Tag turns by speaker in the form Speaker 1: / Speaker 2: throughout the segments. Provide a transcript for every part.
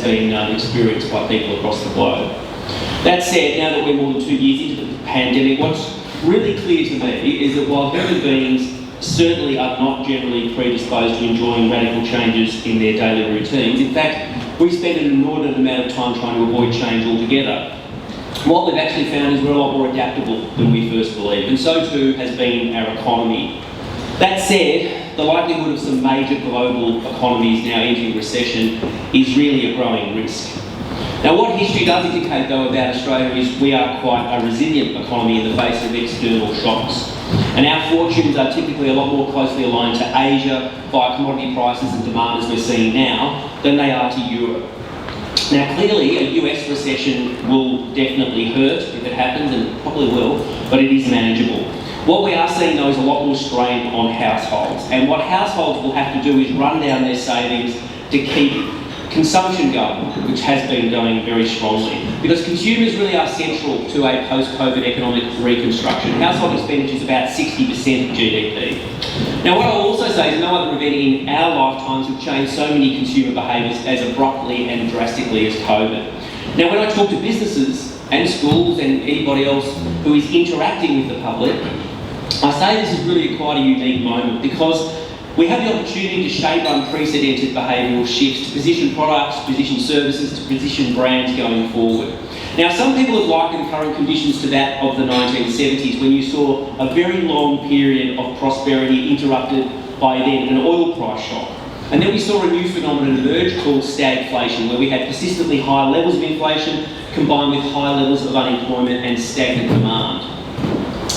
Speaker 1: has been experienced by people across the globe. That said, now that we're more than 2 years into the pandemic, what's really clear to me is that while human beings certainly are not generally predisposed to enjoying radical changes in their daily routines, in fact, we spend an inordinate amount of time trying to avoid change altogether. What we've actually found is we're a lot more adaptable than we first believed, and so too has been our economy. That said, the likelihood of some major global economies now entering recession is really a growing risk. Now, what history does indicate, though, about Australia is we are quite a resilient economy in the face of external shocks. And our fortunes are typically a lot more closely aligned to Asia via commodity prices and demand as we're seeing now than they are to Europe. Now, clearly, a US recession will definitely hurt if it happens, and it probably will, but it is manageable. What we are seeing, though, is a lot more strain on households. And what households will have to do is run down their savings to keep consumption going, which has been going very strongly. Because consumers really are central to a post-COVID economic reconstruction. Household expenditure is about 60% of GDP. Now, what I'll also say is no other event in our lifetimes have changed so many consumer behaviours as abruptly and drastically as COVID. Now, when I talk to businesses and schools and anybody else who is interacting with the public, I say this is really quite a unique moment because we have the opportunity to shape unprecedented behavioural shifts, to position products, to position services, to position brands going forward. Now, some people have likened current conditions to that of the 1970s, when you saw a very long period of prosperity interrupted by then an oil price shock. And then we saw a new phenomenon emerge called stagflation, where we had persistently high levels of inflation combined with high levels of unemployment and stagnant demand.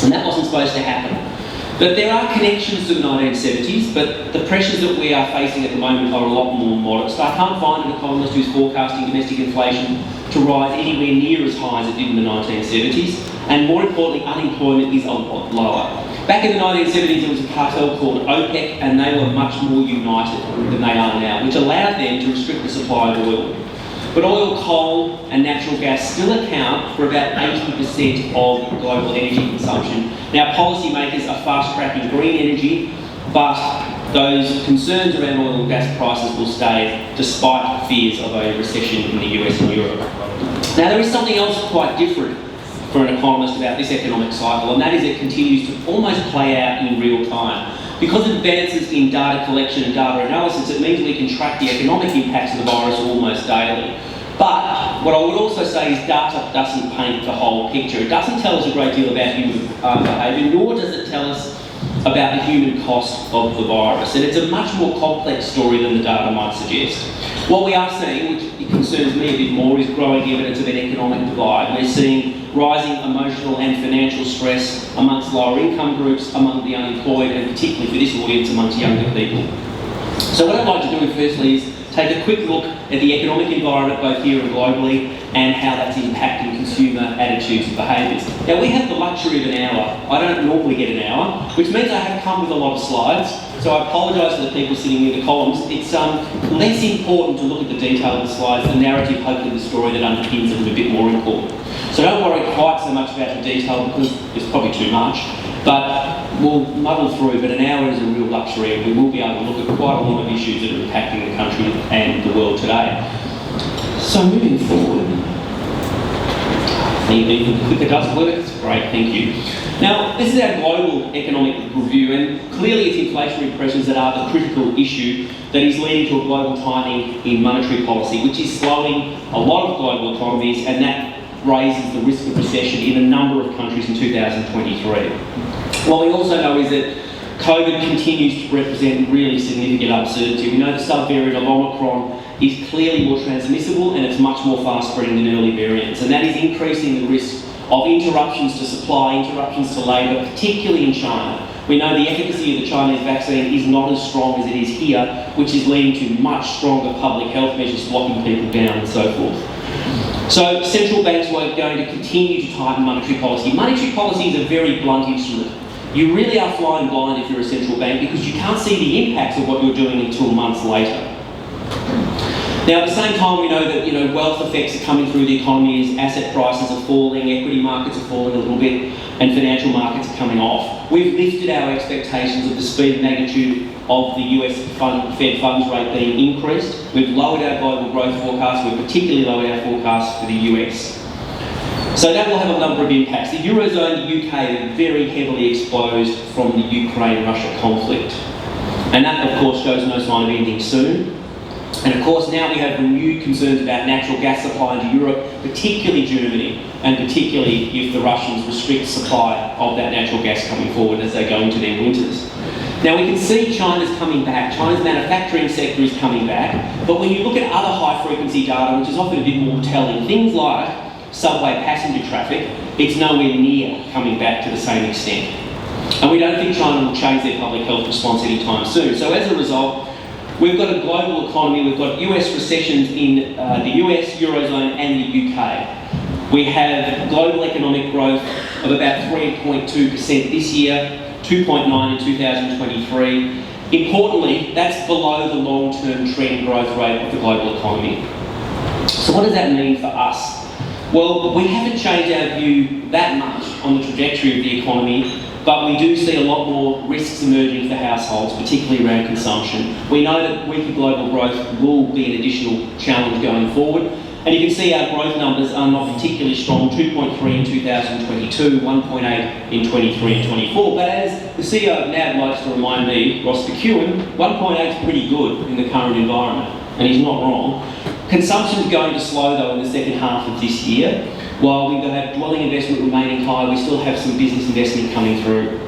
Speaker 1: And that wasn't supposed to happen. But there are connections to the 1970s, but the pressures that we are facing at the moment are a lot more modest. I can't find an economist who's forecasting domestic inflation to rise anywhere near as high as it did in the 1970s, and more importantly, unemployment is a lot lower. Back in the 1970s, there was a cartel called OPEC, and they were much more united than they are now, which allowed them to restrict the supply of oil. But oil, coal and natural gas still account for about 80% of global energy consumption. Now, policymakers are fast-tracking green energy, but those concerns around oil and gas prices will stay despite fears of a recession in the US and Europe. Now, there is something else quite different for an economist about this economic cycle, and that is it continues to almost play out in real time. Because of advances in data collection and data analysis, it means we can track the economic impacts of the virus almost daily. But what I would also say is data doesn't paint the whole picture. It doesn't tell us a great deal about human behaviour, nor does it tell us about the human cost of the virus. And it's a much more complex story than the data might suggest. What we are seeing, which concerns me a bit more, is growing evidence of an economic divide. We're seeing rising emotional and financial stress amongst lower income groups, among the unemployed, and particularly for this audience, amongst younger people. So what I'd like to do firstly is take a quick look at the economic environment both here and globally and how that's impacting consumer attitudes and behaviours. Now, we have the luxury of an hour. I don't normally get an hour, which means I have come with a lot of slides, so I apologise to the people sitting near the columns. It's less important to look at the detail of the slides. The narrative, hopefully the story that underpins it, is a bit more important. So don't worry quite so much about the detail because it's probably too much, but we'll muddle through. But an hour is a real luxury, and we will be able to look at quite a lot of issues that are impacting the country and the world today. So moving forward, even the clicker does work, it's great, thank you. Now, this is our global economic review, and clearly it's inflationary pressures that are the critical issue that is leading to a global tightening in monetary policy, which is slowing a lot of global economies, and that raises the risk of recession in a number of countries in 2023. What we also know is that COVID continues to represent really significant uncertainty. We know the subvariant of Omicron is clearly more transmissible and it's much more fast spreading than early variants, and that is increasing the risk of interruptions to supply, interruptions to labour, particularly in China. We know the efficacy of the Chinese vaccine is not as strong as it is here, which is leading to much stronger public health measures locking people down and so forth. So central banks are going to continue to tighten monetary policy. Monetary policy is a very blunt instrument. You really are flying blind if you're a central bank because you can't see the impacts of what you're doing until months later. Now, at the same time, we know that wealth effects are coming through the economy as asset prices are falling, equity markets are falling a little bit, and financial markets are coming off. we've lifted our expectations of the speed and magnitude of the US Fed funds rate being increased. We've lowered our global growth forecast. We've particularly lowered our forecast for the US. So that will have a number of impacts. The Eurozone, the UK, are very heavily exposed from the Ukraine-Russia conflict. And that, of course, shows no sign of ending soon. And of course, now we have renewed concerns about natural gas supply into Europe, particularly Germany, and particularly if the Russians restrict supply of that natural gas coming forward as they go into their winters. Now we can see China's coming back. China's manufacturing sector is coming back. But when you look at other high-frequency data, which is often a bit more telling, things like subway passenger traffic, it's nowhere near coming back to the same extent. And we don't think China will change their public health response anytime soon. So as a result, we've got a global economy. We've got US recessions in the US, Eurozone and the UK. We have global economic growth of about 3.2% this year, 2.9% in 2023. Importantly, that's below the long-term trend growth rate of the global economy. So what does that mean for us? Well, we haven't changed our view that much on the trajectory of the economy, but we do see a lot more risks emerging for households, particularly around consumption. We know that weaker global growth will be an additional challenge going forward. And you can see our growth numbers are not particularly strong, 2.3 in 2022, 1.8 in 23 and 24. But as the CEO of NAB likes to remind me, Ross McEwen, 1.8 is pretty good in the current environment, and he's not wrong. Consumption's going to slow though in the second half of this year. While we're going to have dwelling investment remaining high, we still have some business investment coming through.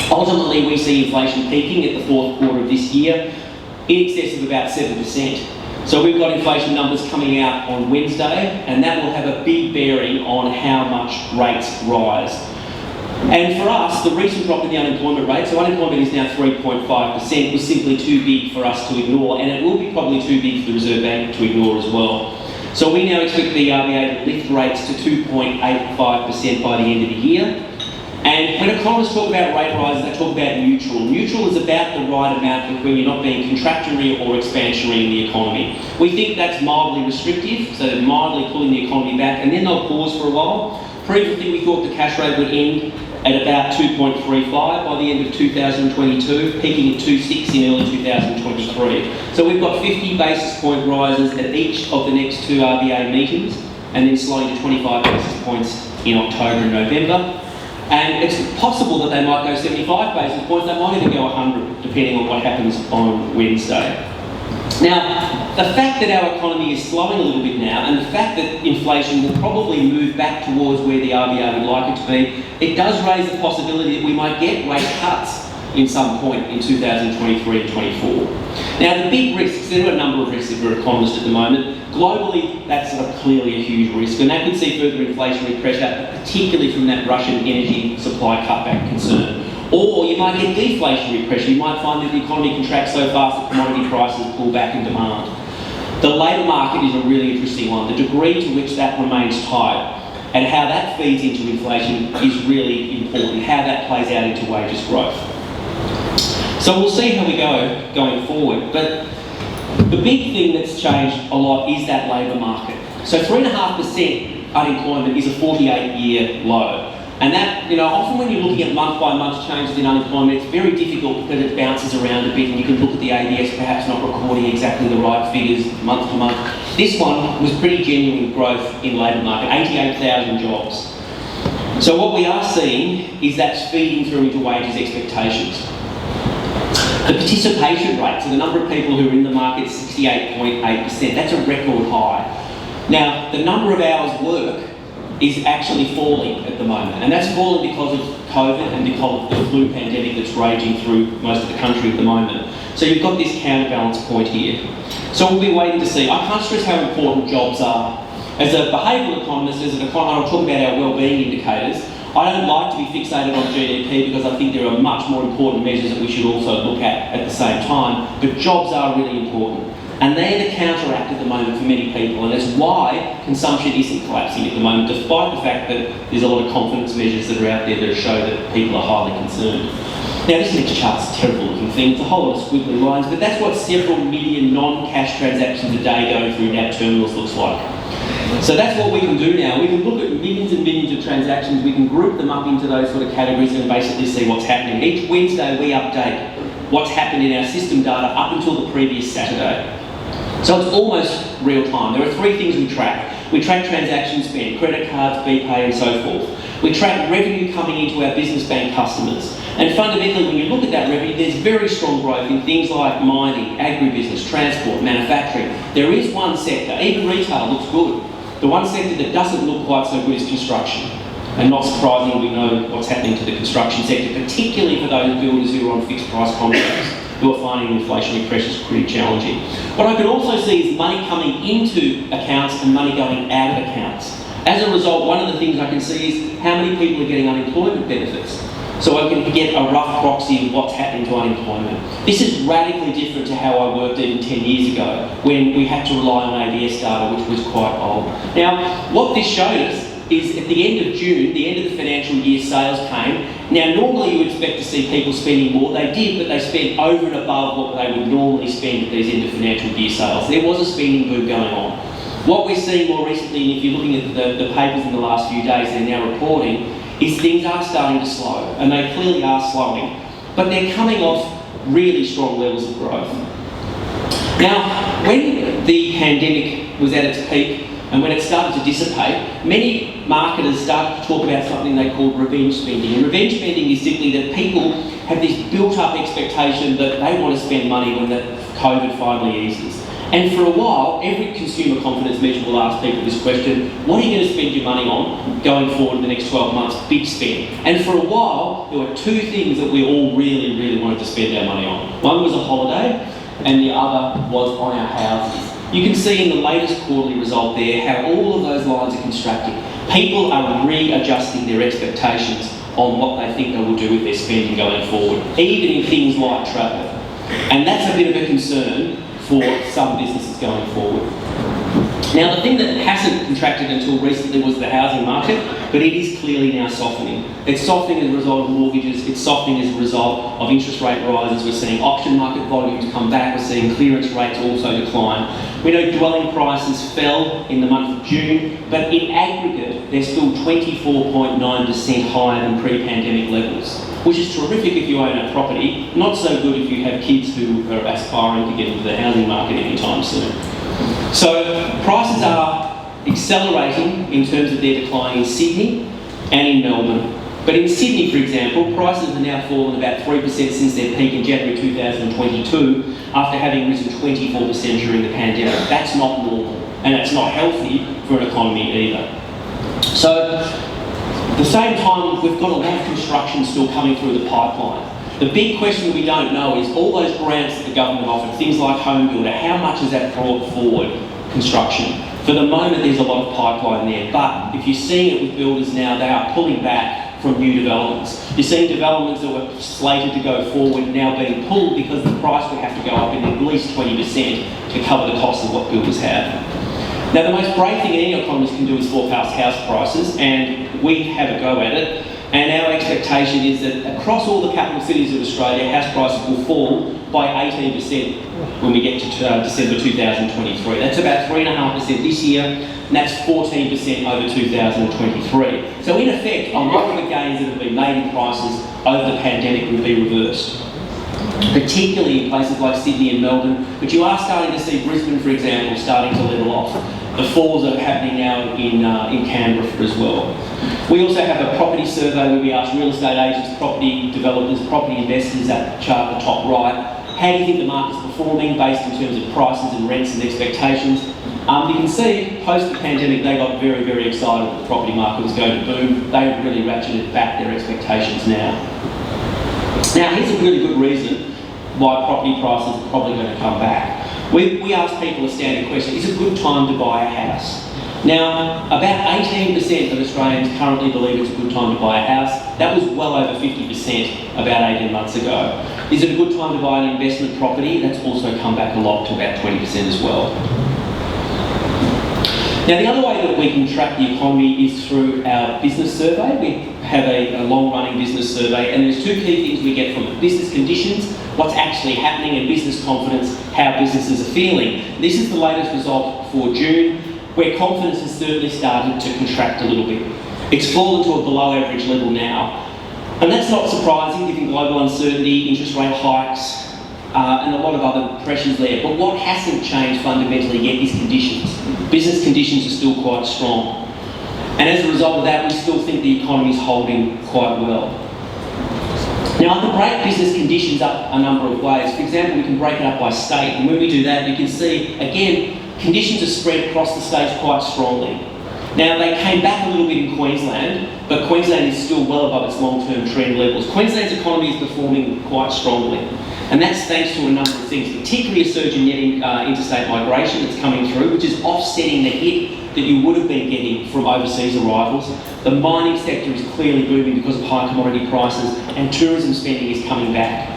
Speaker 1: Ultimately, we see inflation peaking at the fourth quarter of this year in excess of about 7%. So we've got inflation numbers coming out on Wednesday, and that will have a big bearing on how much rates rise. And for us, the recent drop in the unemployment rate, so unemployment is now 3.5%, was simply too big for us to ignore, and it will be probably too big for the Reserve Bank to ignore as well. So we now expect the RBA to lift rates to 2.85% by the end of the year. And when economists talk about rate rises, they talk about neutral. Neutral is about the right amount when you're not being contractionary or expansionary in the economy. We think that's mildly restrictive, so they're mildly pulling the economy back, and then they'll pause for a while. Previously, we thought the cash rate would end at about 2.35 by the end of 2022, peaking at 2.6 in early 2023. So we've got 50 basis point rises at each of the next two RBA meetings, and then slowing to 25 basis points in October and November. And it's possible that they might go 75 basis points, they might even go 100, depending on what happens on Wednesday. Now, the fact that our economy is slowing a little bit now, and the fact that inflation will probably move back towards where the RBA would like it to be, it does raise the possibility that we might get rate cuts in some point in 2023 and 24. Now, the big risks, there are a number of risks if we're economists at the moment. Globally, that's clearly a huge risk, and that could see further inflationary pressure, particularly from that Russian energy supply cutback concern. Or you might get deflationary pressure. You might find that the economy contracts so fast that commodity prices pull back in demand. The labour market is a really interesting one. The degree to which that remains tight and how that feeds into inflation is really important, how that plays out into wages growth. So we'll see how we go going forward. But the big thing that's changed a lot is that labour market. So 3.5% unemployment is a 48-year low. And that, often when you're looking at month-by-month changes in unemployment, it's very difficult because it bounces around a bit, and you can look at the ABS perhaps not recording exactly the right figures month to month. This one was pretty genuine growth in labour market, 88,000 jobs. So what we are seeing is that's feeding through into wages expectations. The participation rate, so the number of people who are in the market, 68.8%. That's a record high. Now, the number of hours worked is actually falling at the moment, and that's falling because of COVID and because of the flu pandemic that's raging through most of the country at the moment. So you've got this counterbalance point here. So we'll be waiting to see. I can't stress how important jobs are. As a behavioural economist, I'll talk about our wellbeing indicators. I don't like to be fixated on GDP because I think there are much more important measures that we should also look at the same time, but jobs are really important. And they're the counteract at the moment for many people, and that's why consumption isn't collapsing at the moment, despite the fact that there's a lot of confidence measures that are out there that show that people are highly concerned. Now, this next chart's a terrible looking thing. It's a whole lot of squiggly lines, but that's what several million non-cash transactions a day going through NAB terminals looks like. So that's what we can do now. We can look at millions and millions of transactions, we can group them up into those sort of categories and basically see what's happening. Each Wednesday we update what's happened in our system data up until the previous Saturday. So it's almost real time. There are three things we track. We track transaction spend, credit cards, BPay and so forth. We track revenue coming into our business bank customers. And fundamentally, when you look at that revenue, there's very strong growth in things like mining, agribusiness, transport, manufacturing. There is one sector, even retail looks good. The one sector that doesn't look quite so good is construction. And not surprisingly, we know what's happening to the construction sector, particularly for those builders who are on fixed price contracts, who are finding inflationary pressures pretty challenging. What I can also see is money coming into accounts and money going out of accounts. As a result, one of the things I can see is how many people are getting unemployment benefits. So I can get a rough proxy of what's happening to unemployment. This is radically different to how I worked even 10 years ago, when we had to rely on ABS data, which was quite old. Now, what this showed us is at the end of June, the end of the financial year, sales came. Now, normally you would expect to see people spending more. They did, but they spent over and above what they would normally spend at these end of financial year sales. There was a spending boom going on. What we're seeing more recently, and if you're looking at the papers in the last few days, they're now reporting, is things are starting to slow, and they clearly are slowing, but they're coming off really strong levels of growth. Now, when the pandemic was at its peak, and when it started to dissipate, many marketers started to talk about something they called revenge spending. And revenge spending is simply that people have this built-up expectation that they want to spend money when the COVID finally eases. And for a while, every consumer confidence measure will ask people this question: what are you going to spend your money on going forward in the next 12 months? Big spend. And for a while, there were two things that we all really, really wanted to spend our money on. One was a holiday, and the other was on our houses. You can see in the latest quarterly result there how all of those lines are constructing. People are readjusting their expectations on what they think they will do with their spending going forward, even in things like travel. And that's a bit of a concern for some businesses going forward. Now, the thing that hasn't contracted until recently was the housing market, but it is clearly now softening. It's softening as a result of mortgages, it's softening as a result of interest rate rises. We're seeing auction market volumes come back, we're seeing clearance rates also decline. We know dwelling prices fell in the month of June, but in aggregate, they're still 24.9% higher than pre-pandemic levels, which is terrific if you own a property, not so good if you have kids who are aspiring to get into the housing market anytime soon. So prices are accelerating in terms of their decline in Sydney and in Melbourne. But in Sydney, for example, prices have now fallen about 3% since their peak in January 2022, after having risen 24% during the pandemic. That's not normal, and that's not healthy for an economy either. So at the same time, we've got a lot of construction still coming through the pipeline. The big question we don't know is all those grants that the government offered, things like Home Builder, how much has that brought forward construction? For the moment, there's a lot of pipeline there, but if you're seeing it with builders now, they are pulling back from new developments. You're seeing developments that were slated to go forward now being pulled because the price would have to go up in at least 20% to cover the cost of what builders have. Now, the most brave thing any economist can do is forecast house prices, and we have a go at it. And our expectation is that across all the capital cities of Australia, house prices will fall by 18% when we get to December 2023. That's about 3.5% this year, and that's 14% over 2023. So in effect, a lot of the gains that have been made in prices over the pandemic would be reversed, particularly in places like Sydney and Melbourne, but you are starting to see Brisbane, for example, starting to level off. The falls are happening now in Canberra as well. We also have a property survey where we ask real estate agents, property developers, property investors, that chart at the top right, how do you think the market's performing based in terms of prices and rents and expectations? You can see post the pandemic they got very, very excited that the property market was going to boom. They've really ratcheted back their expectations now. Now, here's a really good reason why property prices are probably going to come back. We ask people a standard question: is it a good time to buy a house? Now, about 18% of Australians currently believe it's a good time to buy a house. That was well over 50% about 18 months ago. Is it a good time to buy an investment property? That's also come back a lot to about 20% as well. Now, the other way that we can track the economy is through our business survey. We have a long-running business survey, and there's two key things we get from it: business conditions, what's actually happening, and business confidence, how businesses are feeling. This is the latest result for June. where confidence has certainly started to contract a little bit. It's fallen to a below average level now. And that's not surprising given global uncertainty, interest rate hikes, and a lot of other pressures there. But what hasn't changed fundamentally yet is conditions. Business conditions are still quite strong. And as a result of that, we still think the economy is holding quite well. Now, I can break business conditions up a number of ways. For example, we can break it up by state. And when we do that, you can see, again, conditions are spread across the states quite strongly. Now, they came back a little bit in Queensland, but Queensland is still well above its long-term trend levels. Queensland's economy is performing quite strongly, and that's thanks to a number of things, particularly a surge in net interstate migration that's coming through, which is offsetting the hit that you would have been getting from overseas arrivals. The mining sector is clearly booming because of high commodity prices, and tourism spending is coming back.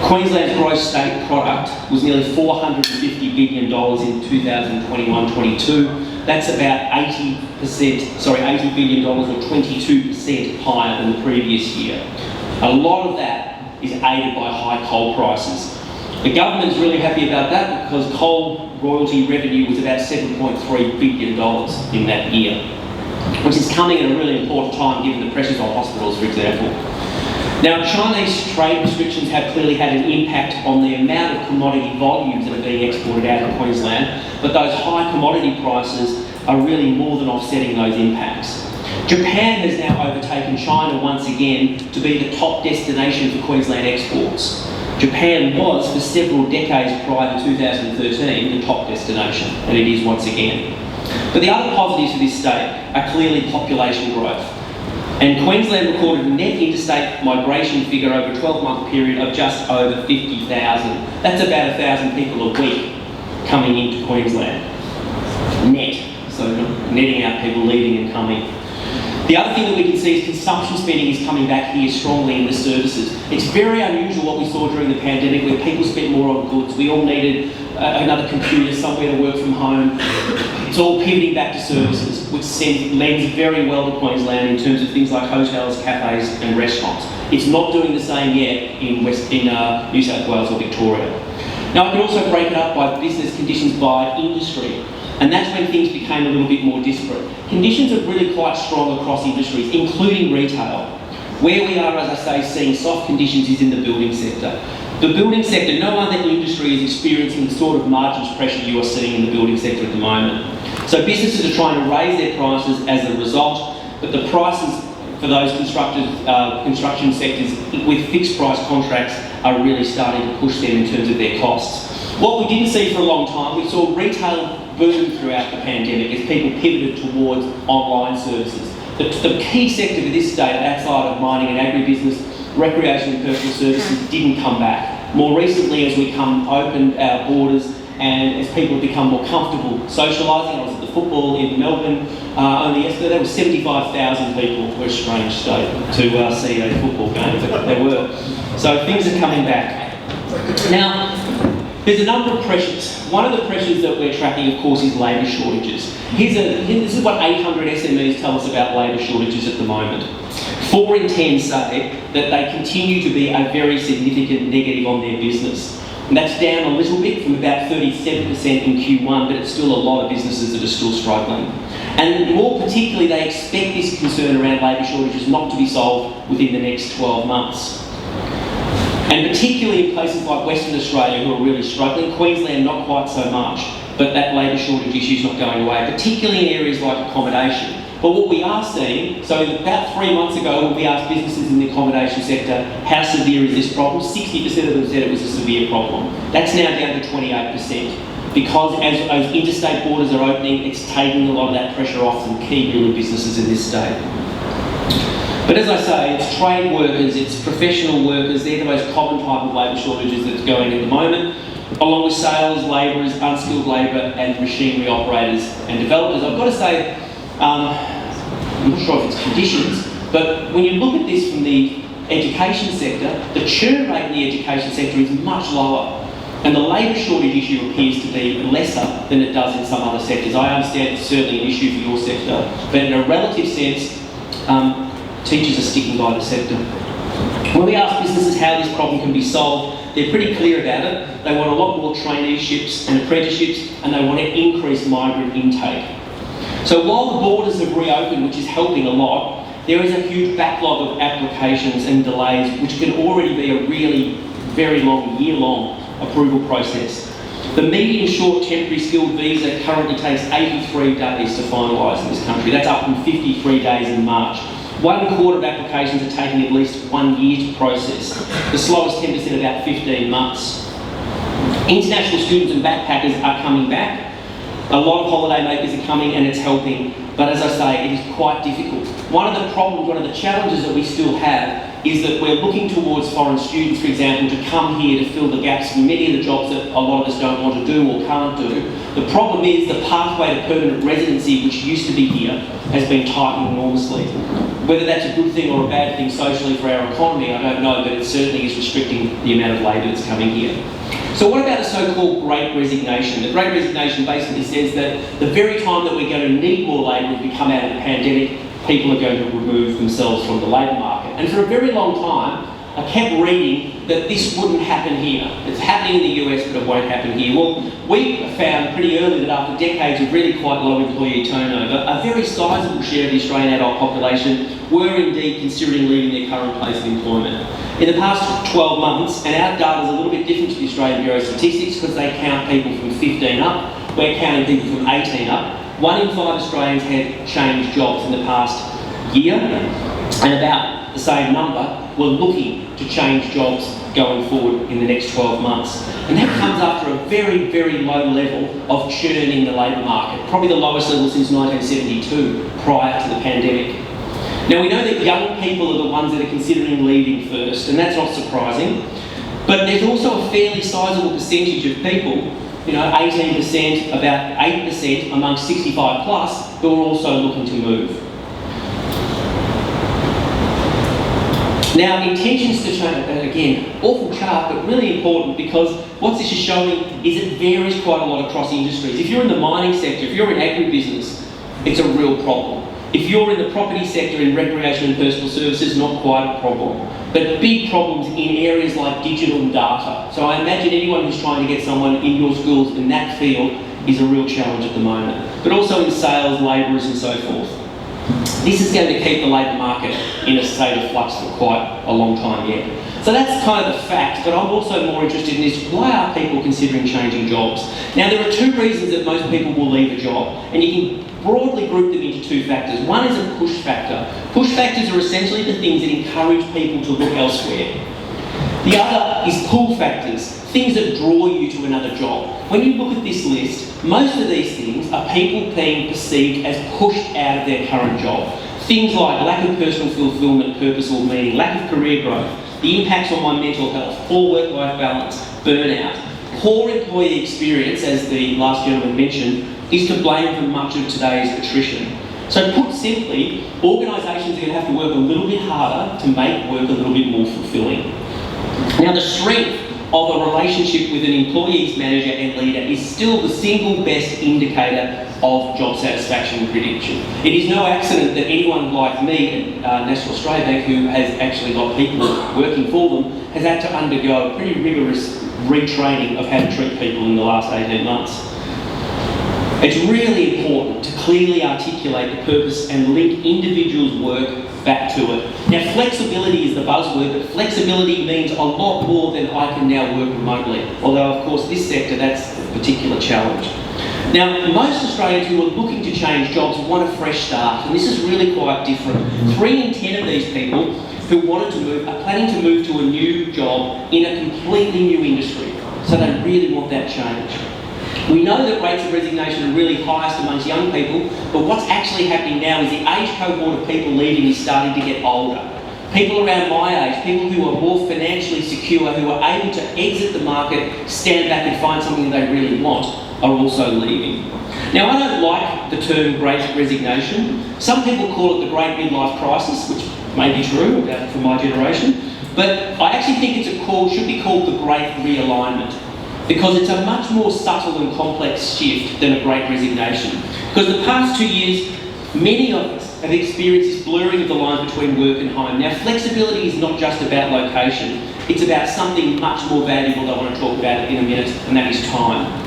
Speaker 1: Queensland's gross state product was nearly $450 billion in 2021-22. That's about $80 billion or 22% higher than the previous year. A lot of that is aided by high coal prices. The government's really happy about that because coal royalty revenue was about $7.3 billion in that year, which is coming at a really important time given the pressures on hospitals, for example. Now, Chinese trade restrictions have clearly had an impact on the amount of commodity volumes that are being exported out of Queensland, but those high commodity prices are really more than offsetting those impacts. Japan has now overtaken China once again to be the top destination for Queensland exports. Japan was, for several decades prior to 2013, the top destination, and it is once again. But the other positives for this state are clearly population growth. And Queensland recorded a net interstate migration figure over a 12-month period of just over 50,000. That's about 1,000 people a week coming into Queensland. Net. So netting out people leaving and coming. The other thing that we can see is consumption spending is coming back here strongly in the services. It's very unusual what we saw during the pandemic where people spent more on goods. We all needed another computer, somewhere to work from home. It's all pivoting back to services, which lends very well to Queensland in terms of things like hotels, cafes and restaurants. It's not doing the same yet in New South Wales or Victoria. Now, I can also break it up by business conditions by industry. And that's when things became a little bit more disparate. Conditions are really quite strong across industries, including retail. Where we are, as I say, seeing soft conditions is in the building sector. The building sector, no other industry is experiencing the sort of margins pressure you are seeing in the building sector at the moment. So businesses are trying to raise their prices as a result, but the prices for those construction sectors with fixed price contracts are really starting to push them in terms of their costs. What we didn't see for a long time, we saw retail boom throughout the pandemic as people pivoted towards online services. The key sector for this state, outside of mining and agribusiness, recreation and personal services, didn't come back. More recently, as we opened our borders and as people have become more comfortable socialising, I was at the football in Melbourne only yesterday. There were 75,000 people. We're a strange state to see a football game, but there were. So things are coming back. Now, there's a number of pressures. One of the pressures that we're tracking, of course, is labour shortages. This is what 800 SMEs tell us about labour shortages at the moment. 4 in 10 say that they continue to be a very significant negative on their business. And that's down a little bit from about 37% in Q1, but it's still a lot of businesses that are still struggling. And more particularly, they expect this concern around labour shortages not to be solved within the next 12 months. And particularly in places like Western Australia who are really struggling, Queensland not quite so much, but that labour shortage issue is not going away, particularly in areas like accommodation. But what we are seeing, so about 3 months ago when we asked businesses in the accommodation sector, how severe is this problem? 60% of them said it was a severe problem. That's now down to 28%. Because as interstate borders are opening, it's taking a lot of that pressure off some key building businesses in this state. But as I say, it's trade workers, it's professional workers, they're the most common type of labour shortages that's going at the moment, along with sales, labourers, unskilled labour and machinery operators and developers. I've got to say, I'm not sure if it's conditions, but when you look at this from the education sector, the churn rate in the education sector is much lower. And the labour shortage issue appears to be lesser than it does in some other sectors. I understand it's certainly an issue for your sector, but in a relative sense, teachers are sticking by the sector. When we ask businesses how this problem can be solved, they're pretty clear about it. They want a lot more traineeships and apprenticeships, and they want to increase migrant intake. So while the borders have reopened, which is helping a lot, there is a huge backlog of applications and delays, which can already be a really very long, year-long approval process. The medium short temporary skilled visa currently takes 83 days to finalise in this country. That's up from 53 days in March. 1/4 of applications are taking at least 1 year to process. The slowest 10% about 15 months. International students and backpackers are coming back. A lot of holidaymakers are coming and it's helping, but as I say, it is quite difficult. One of the problems, one of the challenges that we still have is that we're looking towards foreign students, for example, to come here to fill the gaps in many of the jobs that a lot of us don't want to do or can't do. The problem is the pathway to permanent residency, which used to be here, has been tightened enormously. Whether that's a good thing or a bad thing socially for our economy, I don't know, but it certainly is restricting the amount of labour that's coming here. So what about the so-called Great Resignation? The Great Resignation basically says that the very time that we're going to need more labour as we come out of the pandemic, people are going to remove themselves from the labour market. And for a very long time, I kept reading that this wouldn't happen here. It's happening in the US, but it won't happen here. Well, we found pretty early that after decades of really quite low employee turnover, a very sizable share of the Australian adult population were indeed considering leaving their current place of employment. In the past 12 months, and our data is a little bit different to the Australian Bureau of Statistics because they count people from 15 up, we're counting people from 18 up. 1 in 5 Australians had changed jobs in the past year, and about the same number were looking to change jobs going forward in the next 12 months. And that comes after a very, very low level of churn in the labour market, probably the lowest level since 1972, prior to the pandemic. Now we know that young people are the ones that are considering leaving first, and that's not surprising, but there's also a fairly sizable percentage of people, 18%, about 8% amongst 65 plus, who are also looking to move. Now, intentions to change, again, awful chart, but really important because what this is showing is it varies quite a lot across industries. If you're in the mining sector, if you're in agribusiness, it's a real problem. If you're in the property sector, in recreation and personal services, not quite a problem. But big problems in areas like digital and data. So I imagine anyone who's trying to get someone in your schools in that field is a real challenge at the moment. But also in sales, labourers and so forth. This is going to keep the labour market in a state of flux for quite a long time yet. So that's kind of the fact, but I'm also more interested in this, why are people considering changing jobs? Now there are 2 reasons that most people will leave a job, and you can broadly group them into 2 factors. One is a push factor. Push factors are essentially the things that encourage people to look elsewhere. The other is pull factors, things that draw you to another job. When you look at this list, most of these things are people being perceived as pushed out of their current job. Things like lack of personal fulfilment, purpose or meaning, lack of career growth, the impacts on my mental health, poor work-life balance, burnout. Poor employee experience, as the last gentleman mentioned, is to blame for much of today's attrition. So put simply, organisations are going to have to work a little bit harder to make work a little bit more fulfilling. Now the strength of a relationship with an employee's manager and leader is still the single best indicator of job satisfaction and prediction. It is no accident that anyone like me at National Australia Bank, who has actually got people working for them, has had to undergo a pretty rigorous retraining of how to treat people in the last 18 months. It's really important to clearly articulate the purpose and link individuals' work back to it. Now, flexibility is the buzzword, but flexibility means a lot more than I can now work remotely. Although, of course, this sector, that's a particular challenge. Now, most Australians who are looking to change jobs want a fresh start, and this is really quite different. 3 in 10 of these people who wanted to move are planning to move to a new job in a completely new industry. So they really want that change. We know that rates of resignation are really highest amongst young people, but what's actually happening now is the age cohort of people leaving is starting to get older. People around my age, people who are more financially secure, who are able to exit the market, stand back and find something that they really want, are also leaving. Now, I don't like the term Great Resignation. Some people call it the Great Midlife Crisis, which may be true for my generation, but I actually think should be called the Great Realignment, because it's a much more subtle and complex shift than a Great Resignation. Because the past 2 years, many of us have experienced this blurring of the line between work and home. Now, flexibility is not just about location. It's about something much more valuable that I want to talk about in a minute, and that is time.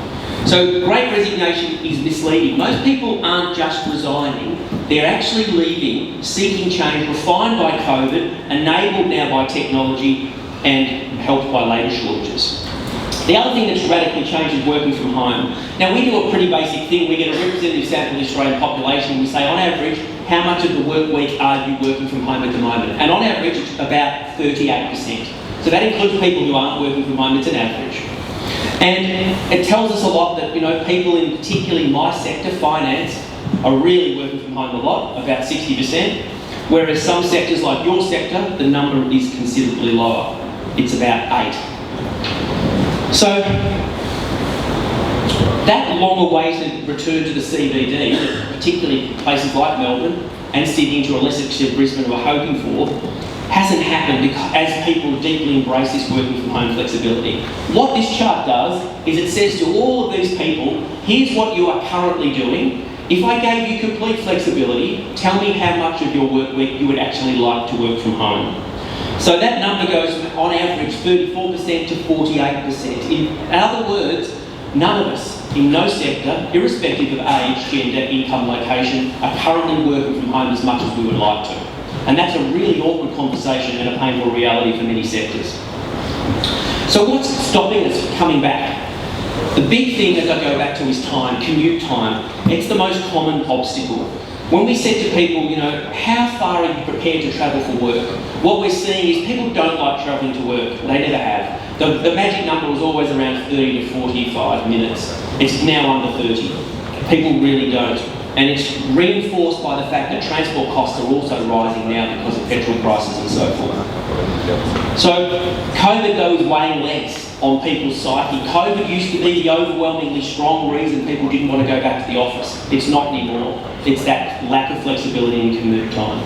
Speaker 1: So Great Resignation is misleading. Most people aren't just resigning, they're actually leaving, seeking change, refined by COVID, enabled now by technology, and helped by labour shortages. The other thing that's radically changed is working from home. Now we do a pretty basic thing. We get a representative sample of the Australian population and we say, on average, how much of the work week are you working from home at the moment? And on average, it's about 38%. So that includes people who aren't working from home, it's an average. And it tells us a lot that, people in particularly my sector, finance, are really working from home a lot, about 60%, whereas some sectors like your sector, the number is considerably lower. It's about 8%. So, that long-awaited return to the CBD, particularly places like Melbourne and Sydney, to a lesser extent Brisbane, were hoping for, hasn't happened because, as people deeply embrace this working from home flexibility. What this chart does is it says to all of these people, here's what you are currently doing. If I gave you complete flexibility, tell me how much of your work week you would actually like to work from home. So that number goes from, on average, 34% to 48%. In other words, none of us, in no sector, irrespective of age, gender, income, location, are currently working from home as much as we would like to. And that's a really awkward conversation and a painful reality for many sectors. So what's stopping us coming back? The big thing, as I go back to, is time, commute time. It's the most common obstacle. When we said to people, how far are you prepared to travel for work? What we're seeing is people don't like travelling to work. They never have. The magic number was always around 30 to 45 minutes. It's now under 30. People really don't. And it's reinforced by the fact that transport costs are also rising now because of petrol prices and so forth. So COVID, though, is weighing less on people's psyche. COVID used to be the overwhelmingly strong reason people didn't want to go back to the office. It's not anymore. It's that lack of flexibility in commute time.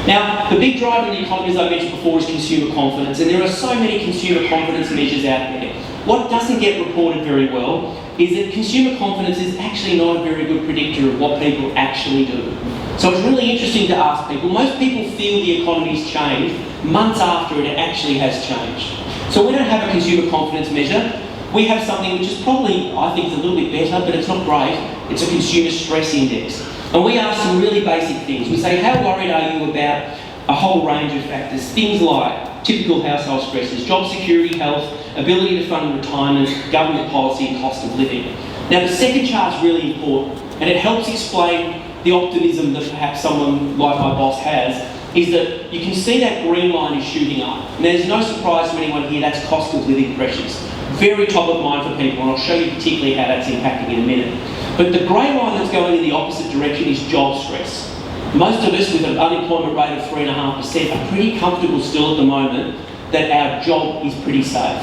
Speaker 1: Now, the big driver in the economy, as I mentioned before, is consumer confidence, and there are so many consumer confidence measures out there. What doesn't get reported very well is that consumer confidence is actually not a very good predictor of what people actually do. So it's really interesting to ask people. Most people feel the economy's changed months after it actually has changed. So we don't have a consumer confidence measure. We have something which is probably, I think, is a little bit better, but it's not great. It's a consumer stress index. And we ask some really basic things. We say, how worried are you about a whole range of factors? Things like typical household stresses, job security, health, ability to fund retirement, government policy and cost of living. Now the second chart is really important, and it helps explain the optimism that perhaps someone like my boss has, is that you can see that green line is shooting up. And there's no surprise to anyone here, that's cost of living pressures. Very top of mind for people, and I'll show you particularly how that's impacting in a minute. But the grey line that's going in the opposite direction is job stress. Most of us with an unemployment rate of 3.5% are pretty comfortable still at the moment that our job is pretty safe.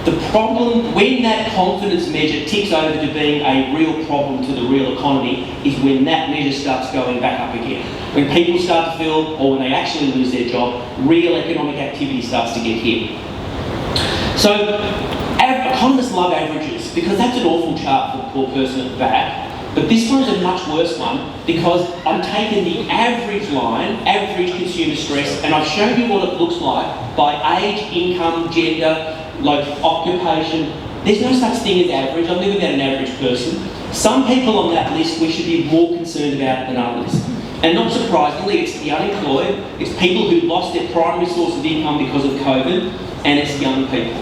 Speaker 1: The problem, when that confidence measure ticks over to being a real problem to the real economy, is when that measure starts going back up again. When people start to feel, or when they actually lose their job, real economic activity starts to get hit. So, economists love averages, because that's an awful chart for the poor person at the back. But this one is a much worse one, because I'm taking the average line, average consumer stress, and I've shown you what it looks like by age, income, gender, like occupation. There's no such thing as average. I've never met an average person. Some people on that list we should be more concerned about than others. And not surprisingly, it's the unemployed, it's people who lost their primary source of income because of COVID, and it's young people.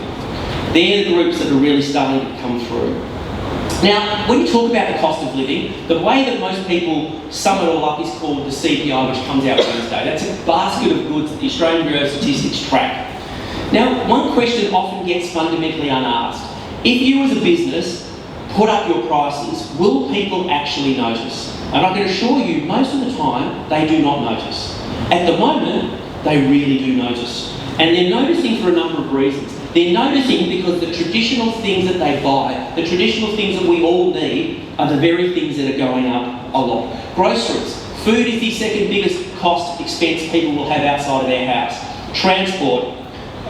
Speaker 1: They're the groups that are really starting to come through. Now, when you talk about the cost of living, the way that most people sum it all up is called the CPI, which comes out Wednesday. That's a basket of goods that the Australian Bureau of Statistics track. Now, one question often gets fundamentally unasked. If you as a business put up your prices, will people actually notice? And I can assure you, most of the time, they do not notice. At the moment, they really do notice. And they're noticing for a number of reasons. They're noticing because the traditional things that they buy, the traditional things that we all need, are the very things that are going up a lot. Groceries. Food is the second biggest cost expense people will have outside of their house. Transport.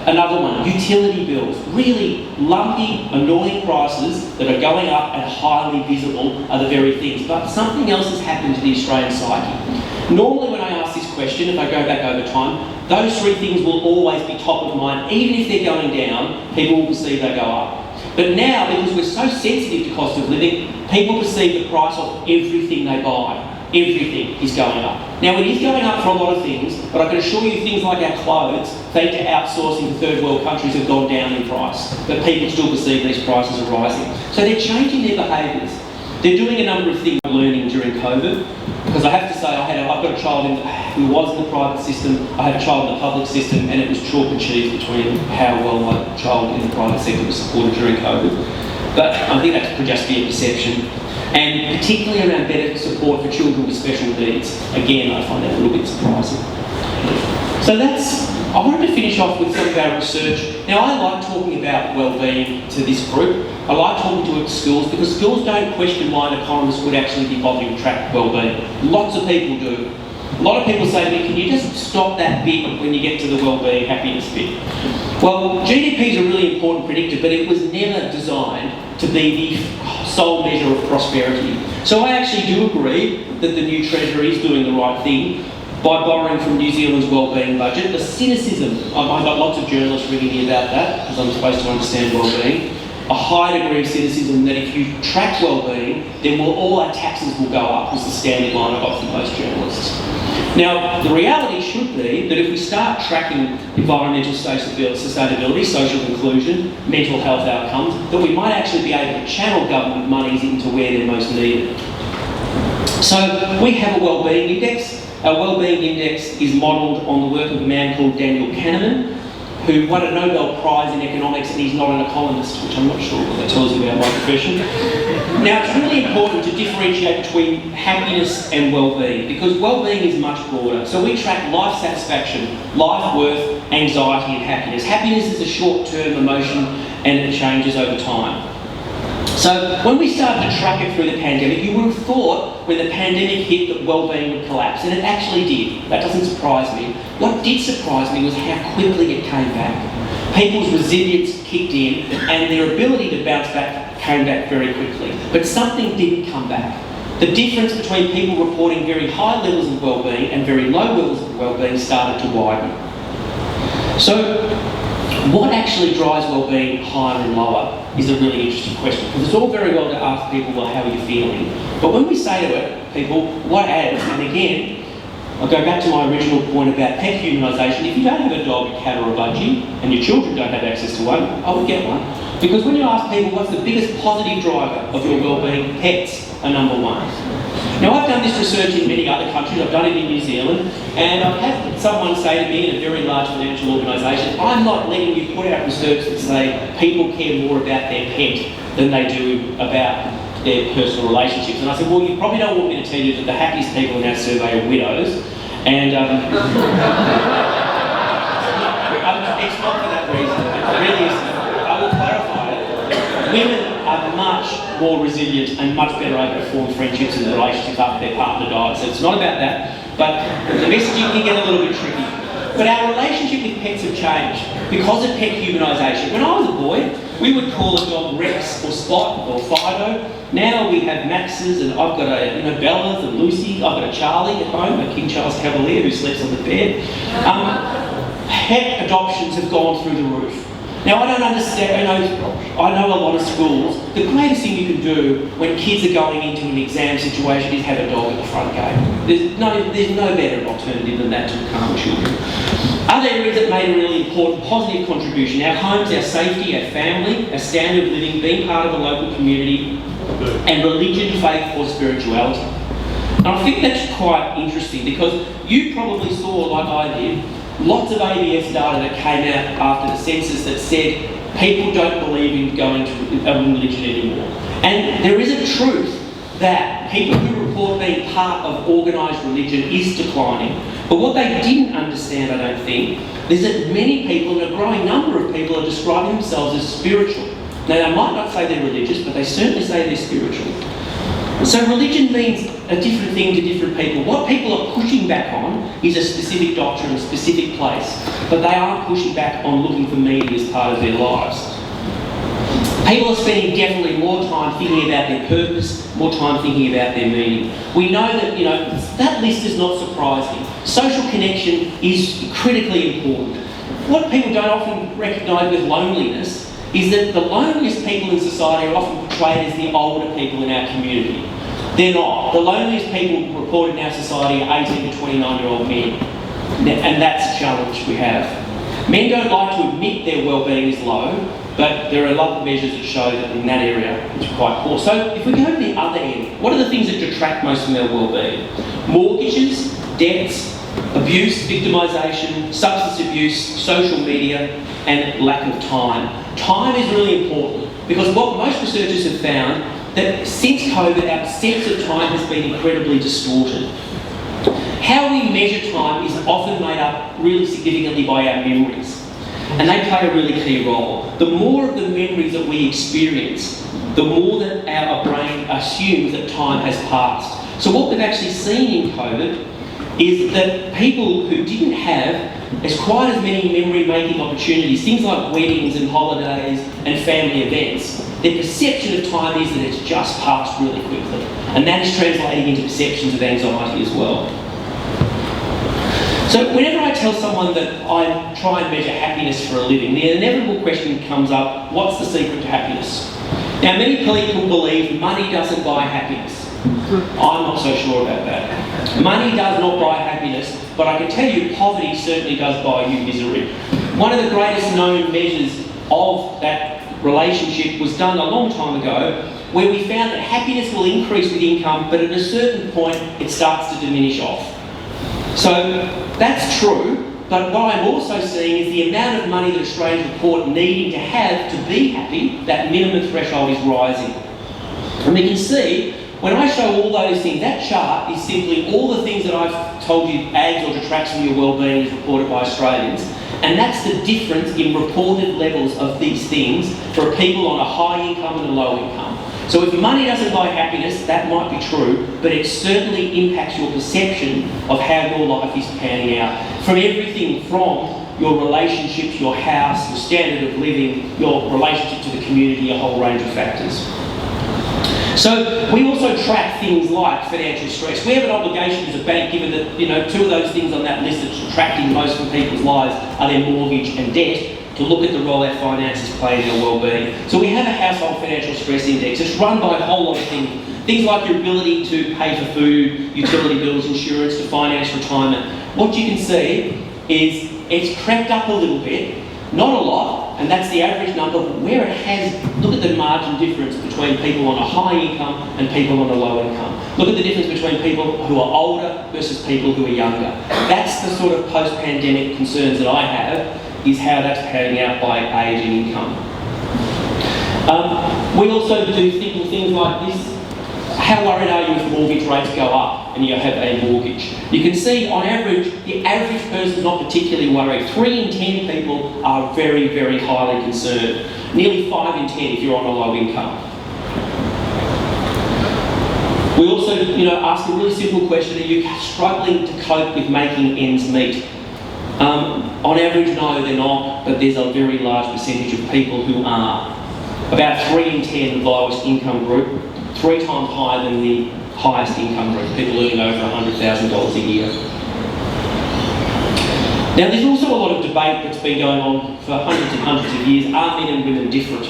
Speaker 1: Another one, utility bills. Really lumpy, annoying prices that are going up and highly visible are the very things. But something else has happened to the Australian psyche. Normally when I ask this question, if I go back over time, those three things will always be top of mind. Even if they're going down, people will perceive they go up. But now, because we're so sensitive to cost of living, people perceive the price of everything they buy. Everything is going up. Now, it is going up for a lot of things, but I can assure you things like our clothes, thanks to outsourcing to third world countries, have gone down in price. But people still perceive these prices are rising. So they're changing their behaviours. They're doing a number of things learning during COVID. Because I have to say, I've got a child who was in the private system, I have a child in the public system, and it was chalk and cheese between how well my child in the private sector was supported during COVID. But I think that could just be a perception. And particularly around better support for children with special needs. Again, I find that a little bit surprising. So I wanted to finish off with some of our research. Now, I like talking about wellbeing to this group. I like talking to it to schools because schools don't question why an economist would actually be bothering to track wellbeing. Lots of people do. A lot of people say to me, can you just stop that bit when you get to the wellbeing happiness bit? Well, GDP is a really important predictor, but it was never designed to be the sole measure of prosperity. So I actually do agree that the new Treasury is doing the right thing by borrowing from New Zealand's wellbeing budget. The cynicism, I've got lots of journalists ringing me about that because I'm supposed to understand wellbeing. A high degree of cynicism that if you track wellbeing, then all our taxes will go up, was the standard line I got from most journalists. Now, the reality should be that if we start tracking environmental sustainability, social inclusion, mental health outcomes, that we might actually be able to channel government monies into where they're most needed. So we have a wellbeing index. Our wellbeing index is modelled on the work of a man called Daniel Kahneman, who won a Nobel Prize in economics, and he's not an economist, which I'm not sure what that tells you about my profession. Now, it's really important to differentiate between happiness and well-being, because well-being is much broader. So we track life satisfaction, life worth, anxiety and happiness. Happiness is a short-term emotion and it changes over time. So when we started to track it through the pandemic, you would have thought when the pandemic hit that wellbeing would collapse, and it actually did. That doesn't surprise me. What did surprise me was how quickly it came back. People's resilience kicked in and their ability to bounce back came back very quickly. But something didn't come back. The difference between people reporting very high levels of wellbeing and very low levels of wellbeing started to widen. So what actually drives wellbeing higher and lower is a really interesting question, because it's all very well to ask people, well, how are you feeling? But when we say to it, people, what adds? And again, I'll go back to my original point about pet humanisation. If you don't have a dog, a cat or a budgie, and your children don't have access to one, I would get one. Because when you ask people what's the biggest positive driver of your wellbeing, pets are number one. Now, I've done this research in many other countries. I've done it in New Zealand, and I've had someone say to me in a very large financial organisation, I'm not letting you put out research that say people care more about their pet than they do about their personal relationships. And I said, well, you probably don't want me to tell you that the happiest people in our survey are widows, and it's not for that reason. It really isn't. I will clarify it. Women are much more resilient and much better able to form friendships and relationships after their partner dies. So it's not about that, but the messaging can get a little bit tricky. But our relationship with pets have changed because of pet humanisation. When I was a boy, we would call a dog Rex or Spot or Fido. Now we have Maxes, and I've got Bellas and Lucy. I've got a Charlie at home, a King Charles Cavalier who sleeps on the bed. Pet adoptions have gone through the roof. Now, I don't understand, I know a lot of schools, the greatest thing you can do when kids are going into an exam situation is have a dog at the front gate. There's no better alternative than that to calm children. Other areas that made a really important positive contribution: our homes, our safety, our family, our standard of living, being part of a local community, and religion, faith or spirituality. And I think that's quite interesting because you probably saw, like I did, lots of ABS data that came out after the census that said people don't believe in going to a religion anymore. And there is a truth that people who report being part of organised religion is declining. But what they didn't understand, I don't think, is that many people, and a growing number of people, are describing themselves as spiritual. Now, they might not say they're religious, but they certainly say they're spiritual. So religion means a different thing to different people. What people are pushing back on is a specific doctrine, a specific place, but they aren't pushing back on looking for meaning as part of their lives. People are spending definitely more time thinking about their purpose, more time thinking about their meaning. We know that, that list is not surprising. Social connection is critically important. What people don't often recognise with loneliness is that the loneliest people in society are often portrayed as the older people in our community. They're not. The loneliest people reported in our society are 18 to 29-year-old men. And that's a challenge we have. Men don't like to admit their well-being is low, but there are a lot of measures that show that in that area it's quite poor. So if we go to the other end, what are the things that detract most from their well-being? Mortgages, debts, abuse, victimisation, substance abuse, social media, and lack of time. Time is really important because what most researchers have found that since COVID, our sense of time has been incredibly distorted. How we measure time is often made up really significantly by our memories. And they play a really key role. The more of the memories that we experience, the more that our brain assumes that time has passed. So what we've actually seen in COVID is that people who didn't have as quite as many memory-making opportunities, things like weddings and holidays and family events, their perception of time is that it's just passed really quickly. And that is translating into perceptions of anxiety as well. So whenever I tell someone that I try and measure happiness for a living, the inevitable question comes up, what's the secret to happiness? Now many people believe money doesn't buy happiness. I'm not so sure about that. Money does not buy happiness, but I can tell you poverty certainly does buy you misery. One of the greatest known measures of that relationship was done a long time ago, where we found that happiness will increase with income, but at a certain point it starts to diminish off. So that's true, but what I'm also seeing is the amount of money that Australians report needing to have to be happy, that minimum threshold is rising. And we can see, when I show all those things, that chart is simply all the things that I've told you adds or detracts from your well-being as reported by Australians. And that's the difference in reported levels of these things for people on a high income and a low income. So if money doesn't buy happiness, that might be true, but it certainly impacts your perception of how your life is panning out. From everything from your relationships, your house, your standard of living, your relationship to the community, a whole range of factors. So we also track things like financial stress. We have an obligation as a bank, given that two of those things on that list that's attracting most of people's lives are their mortgage and debt, to look at the role our finances play in our well-being. So we have a household financial stress index. It's run by a whole lot of things. Things like your ability to pay for food, utility bills, insurance, to finance retirement. What you can see is it's crept up a little bit, not a lot, and that's the average number, but where it has, look at the margin difference between people on a high income and people on a low income. Look at the difference between people who are older versus people who are younger. That's the sort of post-pandemic concerns that I have, is how that's panning out by age and income. We also do things like this. How worried are you if mortgage rates go up and you have a mortgage? You can see on average, the average person is not particularly worried. 3 in 10 people are very, very highly concerned. Nearly 5 in 10 if you're on a low income. We also ask a really simple question, are you struggling to cope with making ends meet? On average, no, they're not, but there's a very large percentage of people who are. About 3 in 10, the lowest income group, 3 times higher than the highest income group, people earning over $100,000 a year. Now, there's also a lot of debate that's been going on for hundreds and hundreds of years. Are men and women different?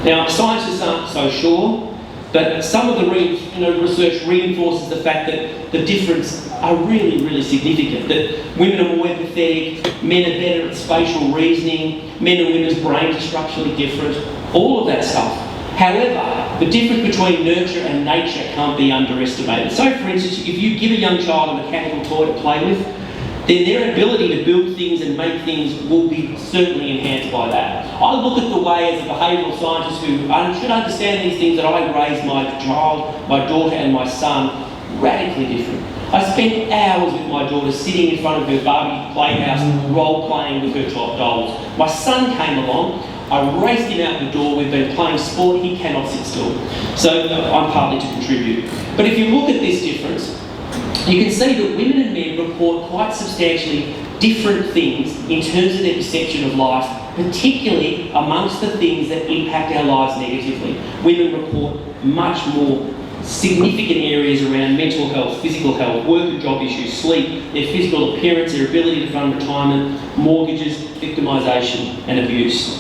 Speaker 1: Now, scientists aren't so sure, but some of the research reinforces the fact that the differences are really, really significant. That women are more empathetic, men are better at spatial reasoning, men and women's brains are structurally different, all of that stuff. However, the difference between nurture and nature can't be underestimated. So, for instance, if you give a young child a mechanical toy to play with, then their ability to build things and make things will be certainly enhanced by that. I look at the way as a behavioural scientist who should understand these things that I raised my child, my daughter and my son radically different. I spent hours with my daughter sitting in front of her Barbie playhouse, role-playing with her dolls. My son came along, I raced him out the door, we've been playing sport, he cannot sit still. So I'm partly to contribute. But if you look at this difference, you can see that women and men report quite substantially different things in terms of their perception of life particularly amongst the things that impact our lives negatively. Women report much more significant areas around mental health, physical health, work and job issues, sleep, their physical appearance, their ability to fund retirement, mortgages, victimisation and abuse.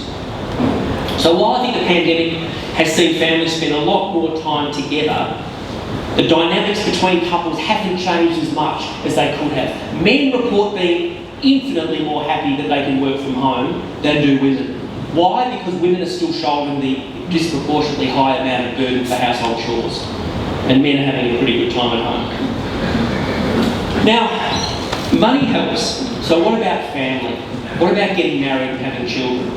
Speaker 1: So while I think the pandemic has seen families spend a lot more time together, the dynamics between couples haven't changed as much as they could have. Men report being infinitely more happy that they can work from home than do women. Why? Because women are still shouldering the disproportionately high amount of burden for household chores, and men are having a pretty good time at home. Now, money helps. So what about family? What about getting married and having children?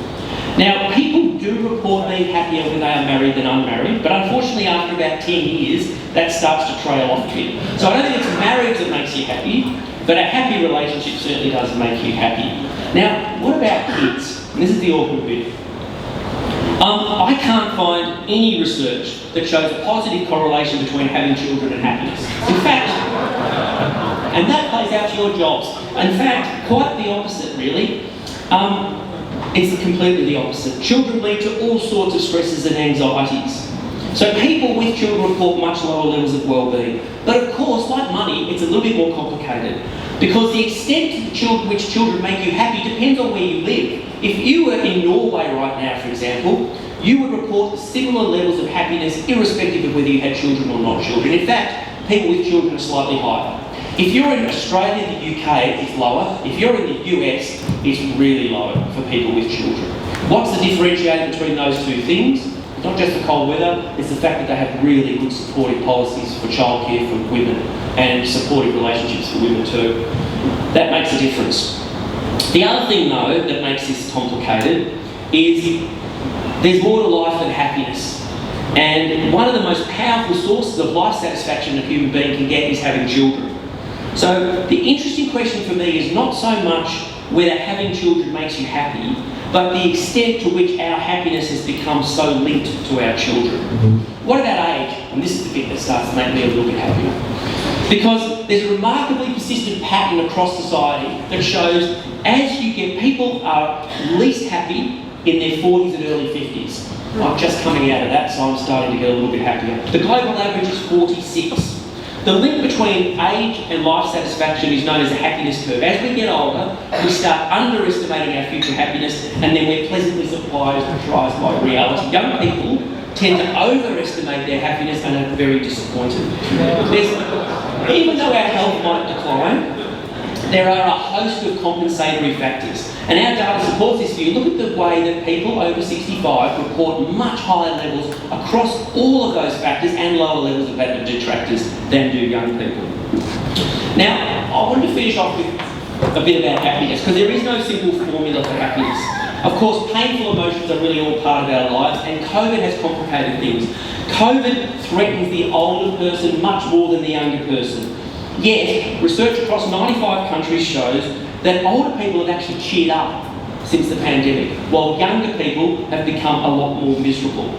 Speaker 1: Now, people do report being happier when they are married than unmarried, but unfortunately after about 10 years, that starts to trail off a bit. So I don't think it's marriage that makes you happy, but a happy relationship certainly does make you happy. Now, what about kids? And this is the awkward bit. I can't find any research that shows a positive correlation between having children and happiness. In fact, and that plays out to your jobs. In fact, quite the opposite, really. It's completely the opposite. Children lead to all sorts of stresses and anxieties. So people with children report much lower levels of well-being. But of course, like money, it's a little bit more complicated, because the extent to which children make you happy depends on where you live. If you were in Norway right now, for example, you would report similar levels of happiness irrespective of whether you had children or not children. In fact, people with children are slightly higher. If you're in Australia, the UK, it's lower. If you're in the US, it's really low for people with children. What's the differentiator between those two things? It's not just the cold weather, it's the fact that they have really good supportive policies for childcare for women and supportive relationships for women too. That makes a difference. The other thing though that makes this complicated is there's more to life than happiness. And one of the most powerful sources of life satisfaction a human being can get is having children. So the interesting question for me is not so much whether having children makes you happy, but the extent to which our happiness has become so linked to our children. What about age? And this is the bit that starts to make me a little bit happier. Because there's a remarkably persistent pattern across society that shows as you get, people are least happy in their 40s and early 50s. I'm just coming out of that, so I'm starting to get a little bit happier. The global average is 46. The link between age and life satisfaction is known as a happiness curve. As we get older, we start underestimating our future happiness, and then we're pleasantly surprised by reality. Young people tend to overestimate their happiness and are very disappointed. Even though our health might decline, there are a host of compensatory factors. And our data supports this view. Look at the way that people over 65 report much higher levels across all of those factors and lower levels of detractors than do young people. Now, I wanted to finish off with a bit about happiness, because there is no simple formula for happiness. Of course, painful emotions are really all part of our lives, and COVID has complicated things. COVID threatens the older person much more than the younger person. Yet, research across 95 countries shows that older people have actually cheered up since the pandemic, while younger people have become a lot more miserable.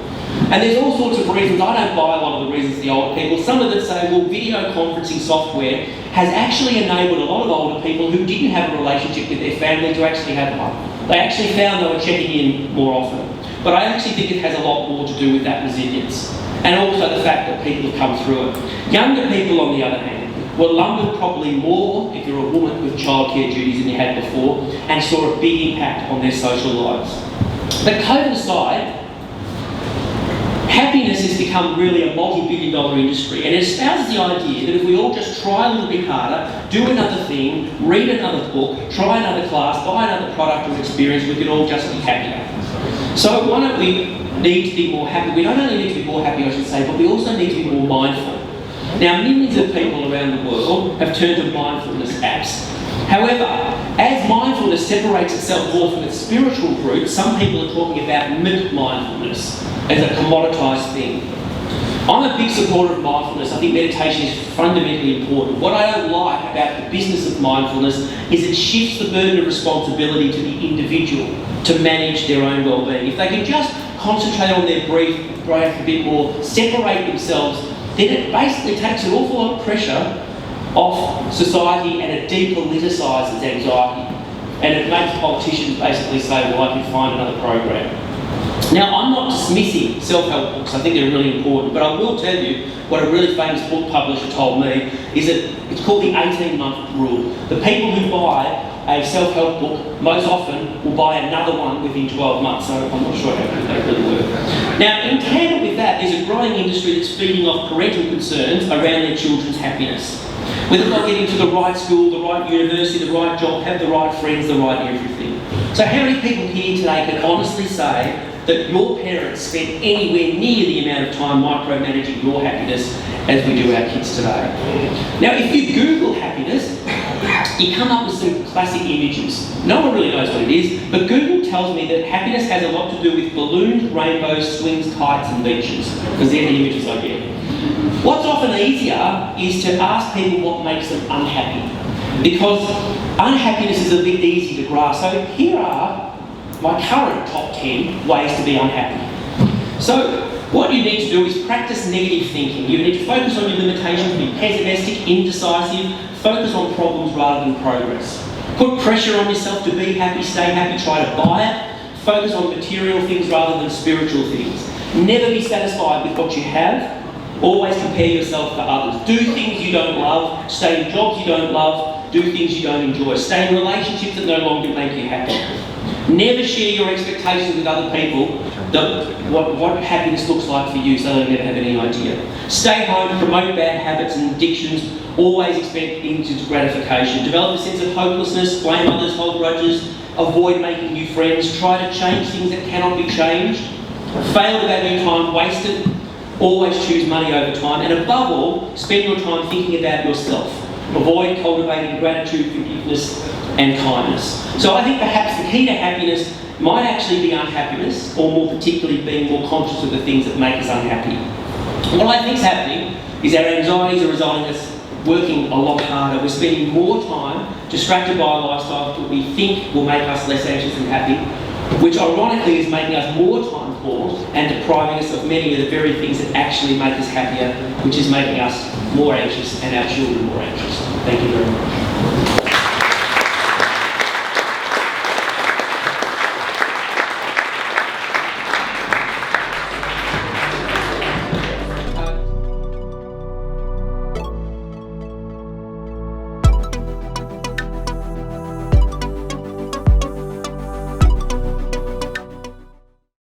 Speaker 1: And there's all sorts of reasons. I don't buy a lot of the reasons the older people. Some of them say, well, video conferencing software has actually enabled a lot of older people who didn't have a relationship with their family to actually have one. They actually found they were checking in more often. But I actually think it has a lot more to do with that resilience, and also the fact that people have come through it. Younger people, on the other hand, were lumbered probably more if you're a woman with childcare duties than you had before, and saw a big impact on their social lives. But COVID aside, happiness has become really a multi-billion-dollar industry, and it espouses the idea that if we all just try a little bit harder, do another thing, read another book, try another class, buy another product or experience, we can all just be happier. So why don't we need to be more happy? We don't only need to be more happy, I should say, but we also need to be more mindful. Now, millions of people around the world have turned to mindfulness apps. However, as mindfulness separates itself more from its spiritual roots, some people are talking about mindfulness as a commoditised thing. I'm a big supporter of mindfulness. I think meditation is fundamentally important. What I don't like about the business of mindfulness is it shifts the burden of responsibility to the individual to manage their own well-being. If they can just concentrate on their breath a bit more, separate themselves, then it basically takes an awful lot of pressure off society, and it depoliticises anxiety. and it makes politicians basically say, well, I can find another program. Now, I'm not dismissing self-help books. I think they're really important, but I will tell you what a really famous book publisher told me is that it's called the 18-month rule. The people who buy a self-help book most often will buy another one within 12 months, so I'm not sure how good they really work. Now, in tandem with that, there's a growing industry that's feeding off parental concerns around their children's happiness. Whether they'll get into the right school, the right university, the right job, have the right friends, the right everything. So how many people here today can honestly say that your parents spent anywhere near the amount of time micromanaging your happiness as we do our kids today? Now, if you Google happiness, you come up with some classic images. No one really knows what it is, but Google tells me that happiness has a lot to do with balloons, rainbows, swings, kites and beaches, because they're the images I get. What's often easier is to ask people what makes them unhappy, because unhappiness is a bit easy to grasp. So here are my current top 10 ways to be unhappy. So what you need to do is practice negative thinking. You need to focus on your limitations, be pessimistic, indecisive, focus on problems rather than progress. Put pressure on yourself to be happy, stay happy, try to buy it. Focus on material things rather than spiritual things. Never be satisfied with what you have. Always compare yourself to others. Do things you don't love, stay in jobs you don't love, do things you don't enjoy. Stay in relationships that no longer make you happy. Never share your expectations with other people, what happiness looks like for you, so they never have any idea. Stay home, promote bad habits and addictions, always expect instant gratification. Develop a sense of hopelessness, blame others, hold grudges, avoid making new friends, try to change things that cannot be changed, fail to value time wasted, always choose money over time, and above all, spend your time thinking about yourself. Avoid cultivating gratitude, forgiveness, and kindness. So I think perhaps the key to happiness might actually be unhappiness, or more particularly being more conscious of the things that make us unhappy. What I think is happening is our anxieties are resulting in us working a lot harder. We're spending more time distracted by a lifestyle that we think will make us less anxious and happy, which ironically is making us more time poor and depriving us of many of the very things that actually make us happier, which is making us more anxious and our children more anxious. Thank you very much.